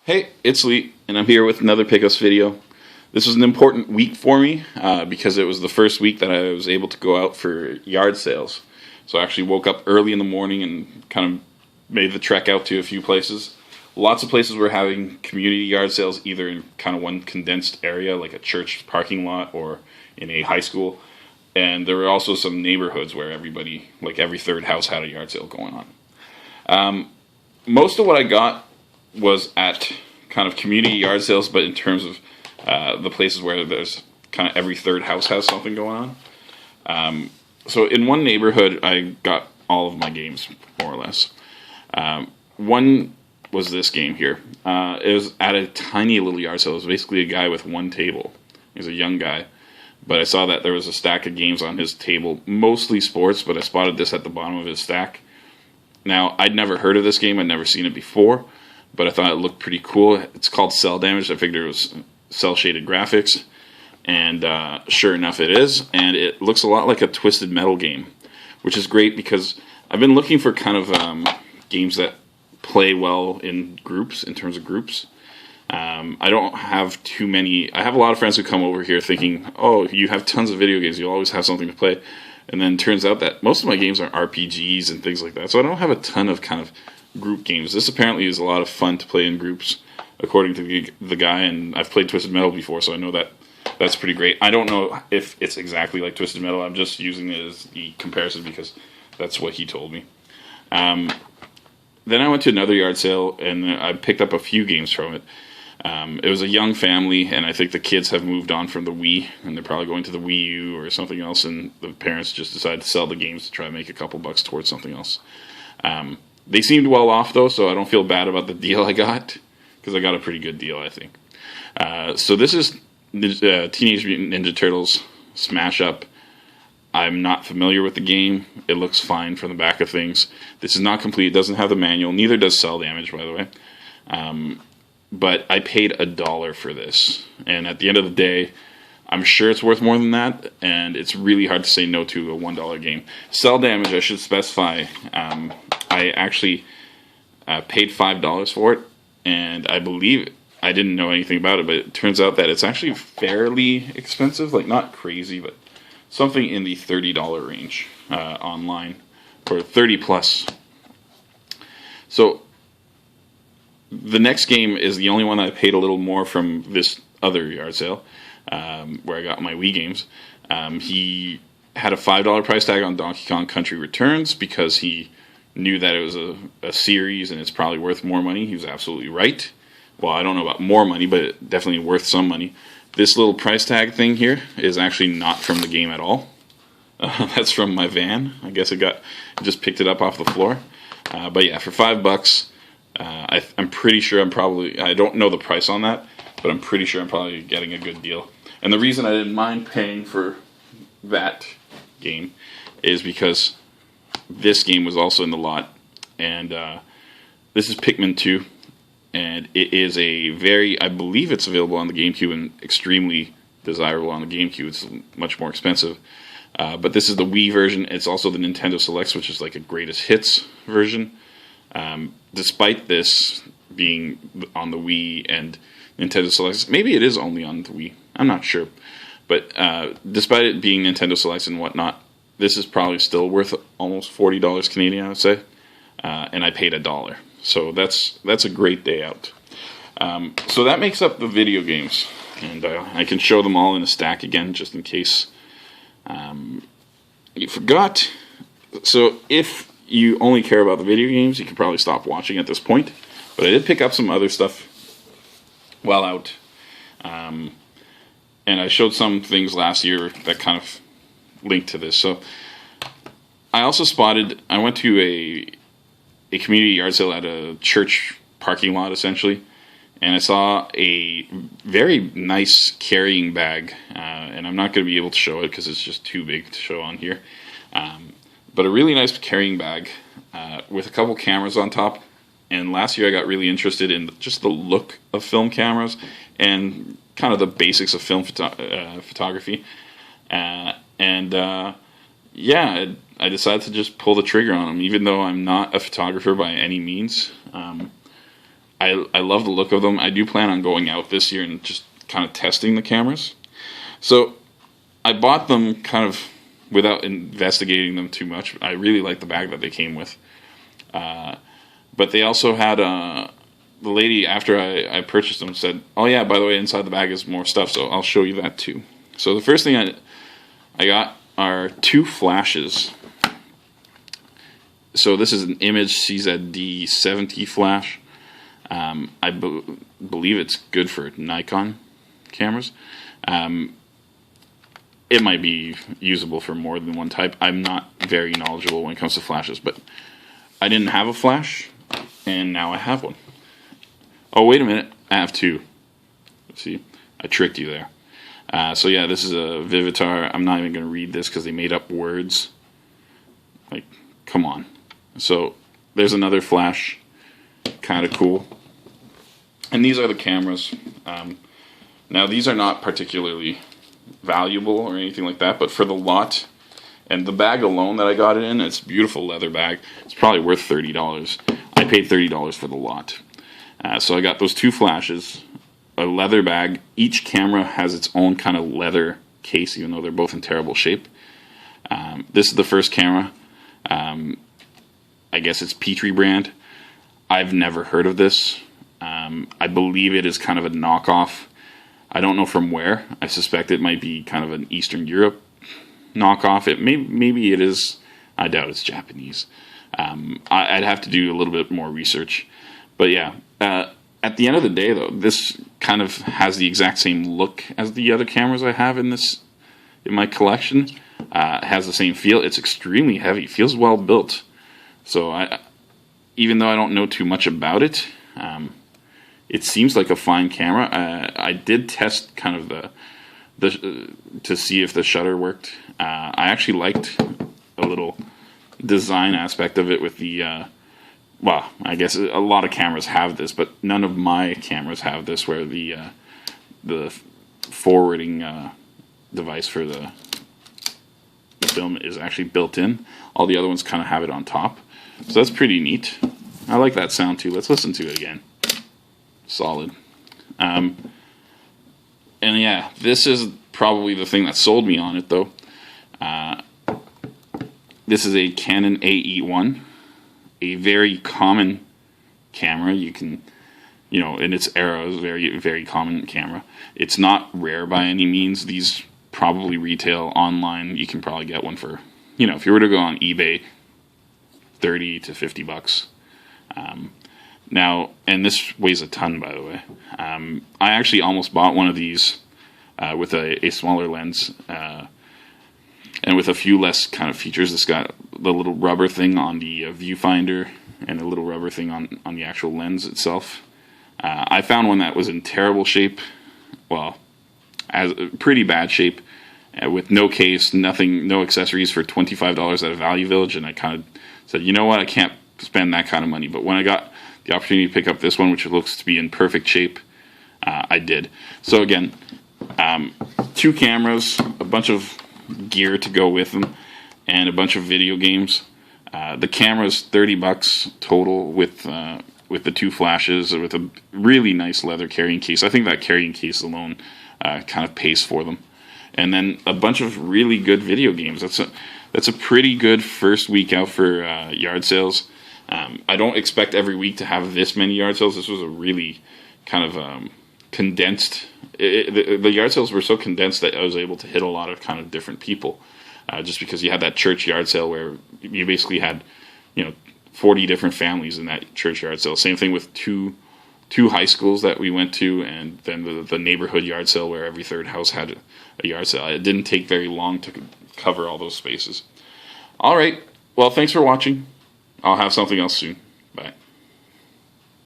Hey, it's Lee, and I'm here with another Pickups video. This was an important week for me because it was the first week that I was able to go out for yard sales. So I actually woke up early in the morning and kind of made the trek out to a few places. Lots of places were having community yard sales, either in kind of one condensed area, like a church parking lot or in a high school. And there were also some neighborhoods where everybody, like every third house, had a yard sale going on. Most of what I got was at kind of community yard sales, but in terms of the places where there's kind of every third house has something going on. So in one neighborhood, I got all of my games, more or less. One was this game here. It was at a tiny little yard sale. It was basically a guy with one table. He was a young guy. But I saw that there was a stack of games on his table, mostly sports, but I spotted this at the bottom of his stack. Now, I'd never heard of this game. I'd never seen it before, but I thought it looked pretty cool. It's called Cell Damage. I figured it was cell-shaded graphics, and sure enough it is. And it looks a lot like a Twisted Metal game, which is great because I've been looking for kind of games that play well in groups, in terms of groups. I don't have too many. I have a lot of friends who come over here thinking, oh, you have tons of video games, you always have something to play. And then it turns out that most of my games are RPGs and things like that. So I don't have a ton of kind of group games. This apparently is a lot of fun to play in groups, according to the guy. And I've played Twisted Metal before, so I know that that's pretty great. I don't know if it's exactly like Twisted Metal. I'm just using it as the comparison because that's what he told me. Then I went to another yard sale, and I picked up a few games from it. It was a young family, and I think the kids have moved on from the Wii, and they're probably going to the Wii U or something else, and the parents just decided to sell the games to try to make a couple bucks towards something else. They seemed well off, though, so I don't feel bad about the deal I got, because I got a pretty good deal, I think. So this is Teenage Mutant Ninja Turtles Smash Up. I'm not familiar with the game. It looks fine from the back of things. This is not complete. It doesn't have the manual. Neither does Cell Damage, by the way. But I paid $1 for this. And at the end of the day, I'm sure it's worth more than that. And it's really hard to say no to a $1 game. Cell Damage, I should specify. I actually paid $5 for it. And I believe I didn't know anything about it. But it turns out that it's actually fairly expensive. Like, not crazy, but something in the $30 range online. Or 30 plus. So the next game is the only one I paid a little more from this other yard sale, where I got my Wii games. He had a $5 price tag on Donkey Kong Country Returns because he knew that it was a series and it's probably worth more money. He was absolutely right. Well, I don't know about more money, but definitely worth some money. This little price tag thing here is actually not from the game at all. That's from my van. I guess I just picked it up off the floor. But yeah, for $5, I'm pretty sure I don't know the price on that, but I'm pretty sure I'm probably getting a good deal. And the reason I didn't mind paying for that game is because this game was also in the lot. And this is Pikmin 2. And it is I believe it's available on the GameCube and extremely desirable on the GameCube. It's much more expensive. But this is the Wii version. It's also the Nintendo Selects, which is like a greatest hits version. Despite this being on the Wii and Nintendo Selects, maybe it is only on the Wii. I'm not sure. But despite it being Nintendo Selects and whatnot, this is probably still worth almost $40 Canadian, I would say. And I paid $1. So that's a great day out. So that makes up the video games. And I can show them all in a stack again, just in case you forgot. So if you only care about the video games, you can probably stop watching at this point. But I did pick up some other stuff while out. And I showed some things last year that kind of linked to this. So I also I went to a community yard sale at a church parking lot, essentially. And I saw a very nice carrying bag. And I'm not going to be able to show it because it's just too big to show on here. But a really nice carrying bag with a couple cameras on top. And last year I got really interested in just the look of film cameras and kind of the basics of film photography. Yeah, I decided to just pull the trigger on them, even though I'm not a photographer by any means. I love the look of them. I do plan on going out this year and just kind of testing the cameras. So I bought them kind of without investigating them too much. I really like the bag that they came with. But they also had the lady, after I purchased them, said, oh yeah, by the way, inside the bag is more stuff, so I'll show you that too. So the first thing I got are 2 flashes. So this is an Image CZD 70 flash. I believe it's good for Nikon cameras. It might be usable for more than one type. I'm not very knowledgeable when it comes to flashes, but I didn't have a flash, and now I have one. Oh, wait a minute. I have 2. See, I tricked you there. So yeah, this is a Vivitar. I'm not even going to read this because they made up words. Like, come on. So there's another flash. Kind of cool. And these are the cameras. Now, these are not particularly valuable or anything like that, but for the lot and the bag alone that I got it in, it's a beautiful leather bag. It's probably worth $30. I paid $30 for the lot. So I got those 2 flashes, a leather bag. Each camera has its own kind of leather case, even though they're both in terrible shape. This is the first camera. I guess it's Petri brand. I've never heard of this. I believe it is kind of a knockoff. I don't know from where. I suspect it might be kind of an Eastern Europe knockoff. Maybe it is. I doubt it's Japanese. I'd have to do a little bit more research. But yeah, at the end of the day, though, this kind of has the exact same look as the other cameras I have in my collection. It has the same feel. It's extremely heavy. Feels well built. So even though I don't know too much about it, it seems like a fine camera. I did test kind of to see if the shutter worked. I actually liked a little design aspect of it with the well, I guess a lot of cameras have this, but none of my cameras have this, where the forwarding device for the film is actually built in. All the other ones kind of have it on top. So that's pretty neat. I like that sound too. Let's listen to it again. Solid. And yeah, this is probably the thing that sold me on it, though. This is a Canon AE1, a very common camera. You can, in its era, is a very, very common camera. It's not rare by any means. These probably retail online. You can probably get one for, if you were to go on eBay, $30 to $50. Now, and this weighs a ton, by the way. I actually almost bought one of these with a smaller lens and with a few less kind of features. It's got the little rubber thing on the viewfinder and a little rubber thing on the actual lens itself. I found one that was in terrible shape, well, as pretty bad shape, with no case, nothing, no accessories, for $25 at a Value Village, and I kind of said, you know what, I can't spend that kind of money. But when I got the opportunity to pick up this one, which looks to be in perfect shape, I did. So again, 2 cameras, a bunch of gear to go with them, and a bunch of video games. The camera's $30 total with the 2 flashes, with a really nice leather carrying case. I think that carrying case alone kind of pays for them. And then a bunch of really good video games. That's a pretty good first week out for yard sales. I don't expect every week to have this many yard sales. This was a really kind of condensed. The yard sales were so condensed that I was able to hit a lot of kind of different people. Just because you had that church yard sale where you basically had, 40 different families in that church yard sale. Same thing with two high schools that we went to, and then the neighborhood yard sale where every third house had a yard sale. It didn't take very long to cover all those spaces. All right. Well, thanks for watching. I'll have something else soon. Bye.